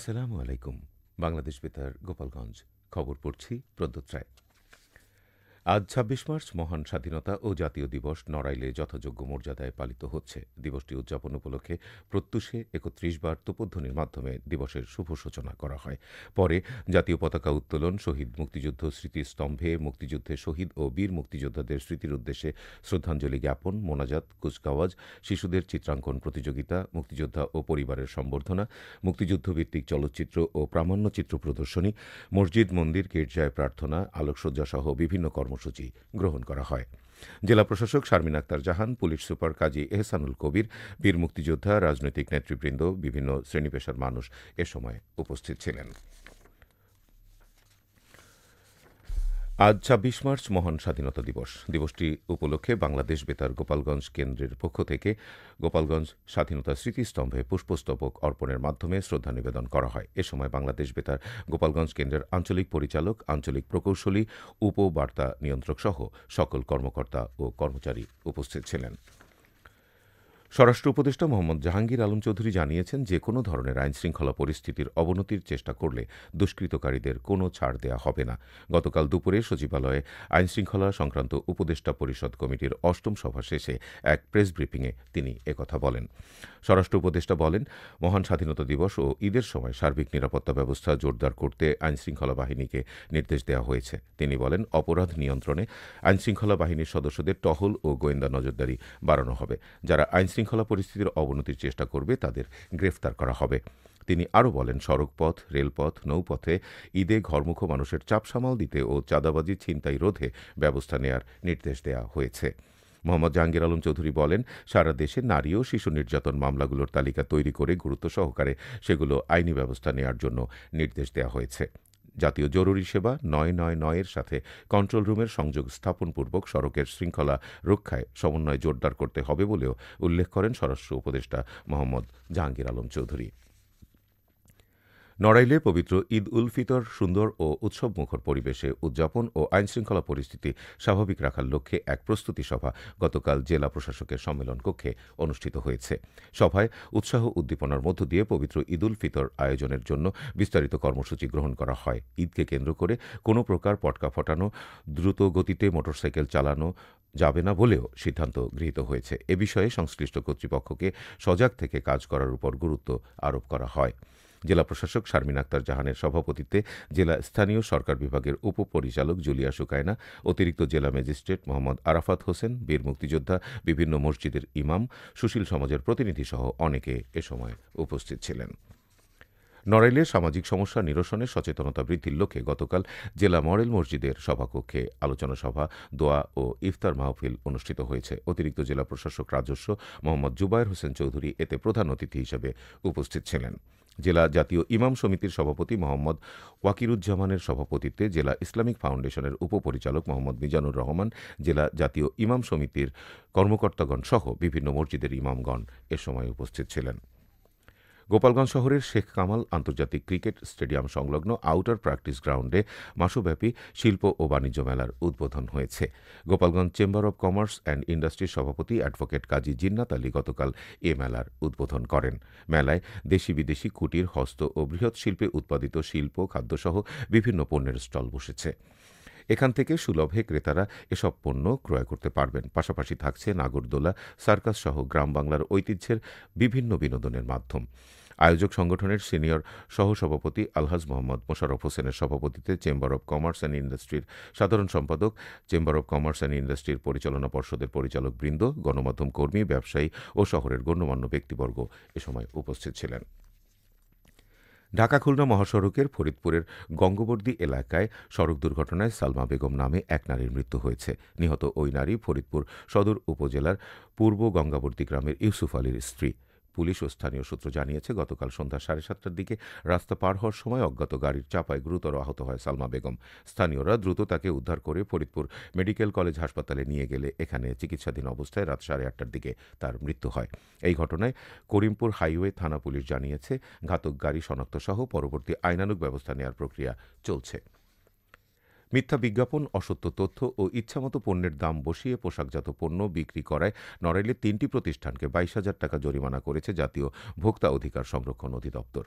আসসালামু আলাইকুম। বাংলাদেশ বেতার গোপালগঞ্জ। খবর পড়ছি প্রদ্যোৎ রায়। আজ ২৬ মার্চ মহান স্বাধীনতা ও জাতীয় দিবস নড়াইলে যথাযোগ্য মর্যাদায় পালিত হচ্ছে। দিবসটি উদযাপন উপলক্ষে প্রত্যুষে ৩১ বার তোপধ্বনির মাধ্যমে দিবসের শুভ সূচনা করা হয়। পরে জাতীয় পতাকা উত্তোলন, শহীদ মুক্তিযুদ্ধ স্মৃতিস্তম্ভে মুক্তিযুদ্ধে শহীদ ও বীর মুক্তিযোদ্ধাদের স্মৃতির উদ্দেশ্যে শ্রদ্ধাঞ্জলি জ্ঞাপন, মোনাজাত, কুচকাওয়াজ, শিশুদের চিত্রাঙ্কন প্রতিযোগিতা, মুক্তিযোদ্ধা ও পরিবারের সম্বর্ধনা, মুক্তিযুদ্ধভিত্তিক চলচ্চিত্র ও প্রামাণ্যচিত্র প্রদর্শনী, মসজিদ, মন্দির, গির্জায় প্রার্থনা, আলোকসজ্জাসহ বিভিন্ন কর্মসূচি গ্রহণ করা হয়। জেলা প্রশাসক শারমিন আক্তার জাহান, পুলিশ সুপার কাজী এহসানুল কবির, বীর মুক্তিযোদ্ধা, রাজনৈতিক নেতৃবৃন্দ, বিভিন্ন শ্রেণী-পেশার মানুষ এ সময় উপস্থিত ছিলেন। আজ ২৬ মার্চ মহান স্বাধীনতা দিবস। দিবসটি উপলক্ষে বাংলাদেশ বেতার গোপালগঞ্জ কেন্দ্রের পক্ষ থেকে গোপালগঞ্জ স্বাধীনতা স্মৃতিস্তম্ভে পুষ্পস্তবক অর্পণের মাধ্যমে শ্রদ্ধা নিবেদন করা হয়। এ সময় বাংলাদেশ বেতার গোপালগঞ্জ কেন্দ্রের আঞ্চলিক পরিচালক, আঞ্চলিক প্রকৌশলী, উপবার্তা নিয়ন্ত্রক সহ সকল কর্মকর্তা ও কর্মচারী উপস্থিত ছিলেন। স্বরাষ্ট্র উপদেষ্টা মোহাম্মদ জাহাঙ্গীর আলম চৌধুরী জানিয়েছেন, যে কোনো ধরনের আইনশৃঙ্খলা পরিস্থিতির অবনতির চেষ্টা করলে দুষ্কৃতকারীদের কোনো ছাড় দেয়া হবে না। গতকাল দুপুরে সচিবালয়ে আইনশৃঙ্খলা সংক্রান্ত উপদেষ্টা পরিষদ কমিটির ৮ম সভা শেষে এক প্রেস ব্রিফিংয়ে তিনি একথা বলেন। স্বরাষ্ট্র উপদেষ্টা বলেন, মহান স্বাধীনতা দিবস ও ঈদের সময় সার্বিক নিরাপত্তা ব্যবস্থা জোরদার করতে আইনশৃঙ্খলা বাহিনীকে নির্দেশ দেওয়া হয়েছে। তিনি বলেন, অপরাধ নিয়ন্ত্রণে আইনশৃঙ্খলা বাহিনীর সদস্যদের টহল ও গোয়েন্দা নজরদারি বাড়ানো হবে। যারা আইনশৃঙ্খলা পরিস্থিতির অবনতির চেষ্টা করবে তাদের গ্রেফতার করা হবে। তিনি আরও বলেন, সড়কপথ, রেলপথ, নৌপথে ঈদে ঘরমুখ মানুষের চাপ সামাল দিতে ও চাঁদাবাজি, ছিনতাই রোধে ব্যবস্থা নেয়ার নির্দেশ দেওয়া হয়েছে। মোহাম্মদ জাহাঙ্গীর আলম চৌধুরী বলেন, সারা দেশে নারী ও শিশু নির্যাতন মামলাগুলোর তালিকা তৈরি করে গুরুত্ব সহকারে সেগুলো আইনি ব্যবস্থা নেওয়ার জন্য নির্দেশ দেওয়া হয়েছে। জাতীয় জরুরি সেবা ৯৯৯ এর সাথে কন্ট্রোল রুমের সংযোগ স্থাপনপূর্বক সড়কের শৃঙ্খলা রক্ষায় সমন্বয় জোরদার করতে হবে বলেও উল্লেখ করেন স্বরাষ্ট্র উপদেষ্টা মোহাম্মদ জাহাঙ্গীর আলম চৌধুরী। নড়াইলে পবিত্র ঈদ উল ফিতর সুন্দর ও উৎসবমুখর পরিবেশে উদযাপন ও আইনশৃঙ্খলা পরিস্থিতি স্বাভাবিক রাখার লক্ষ্যে এক প্রস্তুতি সভা গতকাল জেলা প্রশাসকের সম্মেলন কক্ষে অনুষ্ঠিত হয়েছে। সভায় উৎসাহ উদ্দীপনার মধ্য দিয়ে পবিত্র ঈদ উল ফিতর আয়োজনের জন্য বিস্তারিত কর্মসূচি গ্রহণ করা হয়। ঈদকে কেন্দ্র করে কোনো প্রকার পটকা ফটানো, দ্রুত গতিতে মোটরসাইকেল চালানো যাবে না বলেও সিদ্ধান্ত গৃহীত হয়েছে। এ বিষয়ে সংশ্লিষ্ট কর্তৃপক্ষকে সজাগ থেকে কাজ করার উপর গুরুত্ব আরোপ করা হয়। জেলা প্রশাসক শারমিন আক্তার জাহানের সভাপতিত্বে জেলা স্থানীয় সরকার বিভাগের উপপরিচালক জুলিয়া সুকায়না, অতিরিক্ত জেলা ম্যাজিস্ট্রেট মোহাম্মদ আরাফাত হোসেন, বীর মুক্তিযোদ্ধা, বিভিন্ন মসজিদের ইমাম, সুশীল সমাজের প্রতিনিধিসহ অনেকে এ সময় উপস্থিত ছিলেন। নড়াইলে সামাজিক সমস্যা নিরসনে সচেতনতা বৃদ্ধির লক্ষ্যে গতকাল জেলা মডেল মসজিদের সভাকক্ষে আলোচনা সভা, দোয়া ও ইফতার মাহফিল অনুষ্ঠিত হয়েছে। অতিরিক্ত জেলা প্রশাসক রাজস্ব মোহাম্মদ জুবায়ের হোসেন চৌধুরী এতে প্রধান অতিথি হিসেবে উপস্থিত ছিলেন। জেলা জাতীয় ইমাম সমিতির সভাপতি মোহাম্মদ ওয়াকিরুজ্জামানের সভাপতিত্বে জেলা ইসলামিক ফাউন্ডেশনের উপপরিচালক মোহাম্মদ মিজানুর রহমান, জেলা জাতীয় ইমাম সমিতির কর্মকর্তাগণ সহ বিভিন্ন মসজিদের ইমামগণ এ সময় উপস্থিত ছিলেন। গোপালগঞ্জ শহরের শেখ কামাল আন্তর্জাতিক ক্রিকেট স্টেডিয়াম সংলগ্ন আউটার প্র্যাকটিস গ্রাউন্ডে মাসব্যাপী শিল্প ও বাণিজ্য মেলার উদ্বোধন হয়েছে। Gopalganj chamber of commerce and ইন্ডাস্ট্রির সভাপতি অ্যাডভোকেট কাজী জিন্নাত আলী গতকাল এ মেলার উদ্বোধন করেন। মেলায় দেশি বিদেশি কুটির, হস্ত ও বৃহৎ শিল্পে উৎপাদিত শিল্প, খাদ্যসহ বিভিন্ন পণ্যের স্টল বসেছে। এখান থেকে সুলভে ক্রেতারা এসব পণ্য ক্রয় করতে পারবেন। পাশাপাশি থাকছে নাগরদোলা, সার্কাস সহ গ্রাম বাংলার ঐতিহ্যের বিভিন্ন বিনোদনের মাধ্যম। আয়োজক সংগঠনের সিনিয়র সহসভাপতি আলহাজ মোহাম্মদ মোশাররফ হোসেনের সভাপতিত্বে চেম্বার অব কমার্স অ্যান্ড ইন্ডাস্ট্রির সাধারণ সম্পাদক, চেম্বার অব কমার্স অ্যান্ড ইন্ডাস্ট্রির পরিচালনা পর্ষদের পরিচালকবৃন্দ, গণমাধ্যম কর্মী, ব্যবসায়ী ও শহরের গণ্যমান্য ব্যক্তিবর্গ এ সময় উপস্থিত ছিলেন। ঢাকা খুলনা মহাসড়কের ফরিদপুরের গঙ্গবর্দী এলাকায় সড়ক দুর্ঘটনায় সালমা বেগম নামে এক নারীর মৃত্যু হয়েছে। নিহত ওই নারী ফরিদপুর সদর উপজেলার পূর্ব গঙ্গাবর্দী গ্রামের ইউসুফ আলীর স্ত্রী। পুলিশ ও স্থানীয় সূত্র জানিয়েছে, গতকাল সন্ধ্যা 7:30টার দিকে রাস্তা পার হওয়ার সময় অজ্ঞাত গাড়ির চাপায় গুরুতর আহত হয় সালমা বেগম। স্থানীয়রা দ্রুত তাকে উদ্ধার করে ফরিদপুর মেডিকেল কলেজ হাসপাতালে নিয়ে গেলে এখানে চিকিৎসাধীন অবস্থায় রাত 8:30টার দিকে তার মৃত্যু হয়। এই ঘটনায় করিমপুর হাইওয়ে থানা পুলিশ জানিয়েছে, ঘাতক গাড়ি শনাক্ত সহ পরবর্তী আইনানুগ ব্যবস্থা নেওয়ার প্রক্রিয়া চলছে। মিথ্যা বিজ্ঞাপন, অসত্য তথ্য ও ইচ্ছামতো পণ্যের দাম বসিয়ে পোশাকজাত পণ্য বিক্রি করায় নড়াইলের ৩টি প্রতিষ্ঠানকে ২২,০০০ টাকা জরিমানা করেছে জাতীয় ভোক্তা অধিকার সংরক্ষণ অধিদপ্তর।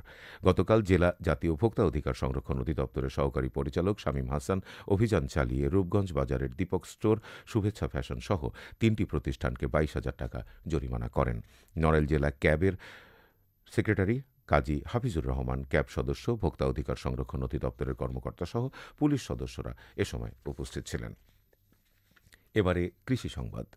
গতকাল জেলা জাতীয় ভোক্তা অধিকার সংরক্ষণ অধিদপ্তরের সহকারী পরিচালক শামীম হাসান অভিযান চালিয়ে রূপগঞ্জ বাজারের দীপক স্টোর, শুভেচ্ছা ফ্যাশন সহ ৩টি প্রতিষ্ঠানকে ২২,০০০ টাকা জরিমানা করেন। নড়াইল জেলা ক্যাবের সেক্রেটারি কাজী হাফিজুর রহমান, ক্যাব সদস্য, ভোক্তা অধিকার সংরক্ষণ অধিদপ্তরের কর্মকর্তাসহ পুলিশ সদস্যরা এ সময় উপস্থিত ছিলেন। এবারে কৃষি সংবাদ।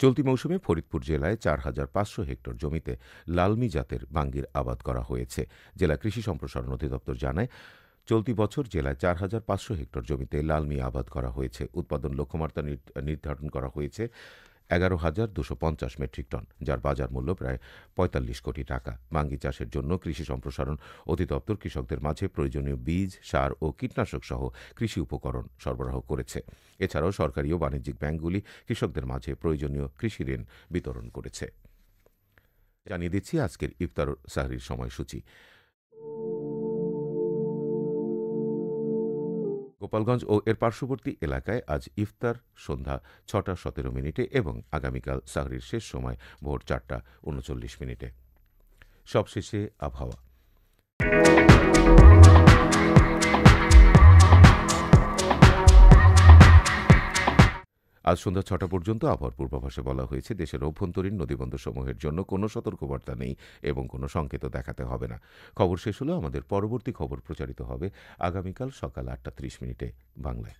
চলতি মৌসুমে ফরিদপুর জেলায় ৪,৫০০ হেক্টর জমিতে লালমি জাতের বাঙ্গির আবাদ করা হয়েছে। জেলা কৃষি সম্প্রসারণ অধিদপ্তর জানায়, চলতি বছর জেলায় ৪,৫০০ হেক্টর জমিতে লালমি আবাদ করা হয়েছে। উৎপাদন লক্ষ্যমাত্রা নির্ধারণ করা হয়েছে ১১,২৫০ মেট্রিক টন, যার বাজার মূল্য প্রায় ৪৫ কোটি টাকা। বাঙ্গি চাষের জন্য কৃষি সম্প্রসারণ অধিদপ্তর কৃষকদের মাঝে প্রয়োজনীয় বীজ, সার ও কীটনাশক সহ কৃষি উপকরণ সরবরাহ করেছে। এছাড়াও সরকারি ও বাণিজ্যিক ব্যাংকগুলি কৃষকদের মাঝে প্রয়োজনীয় কৃষি ঋণ বিতরণ করেছে। জানিয়ে দিচ্ছি আজকের ইফতার সাহরির সময়সূচি। গোপালগঞ্জ ও এর পার্শ্ববর্তী এলাকায় আজ ইফতার সন্ধ্যা ৬টা১৭ এবং আগামীকাল সাহরির শেষ সময় ভোর ৪টা৩৯। সবশেষে আবহাওয়া। আজ সন্ধ্যা ৬টা পর্যন্ত আবহাওয়ার পূর্বাভাসে বলা হয়েছে, দেশের অভ্যন্তরীণ নদীবন্দরসমূহের জন্য কোনো সতর্কবার্তা নেই এবং কোনো সংকেতও দেখাতে হবে না। খবর শেষ হলো। আমাদের পরবর্তী খবর প্রচারিত হবে আগামীকাল সকাল ৮টা৩০ বাংলায়।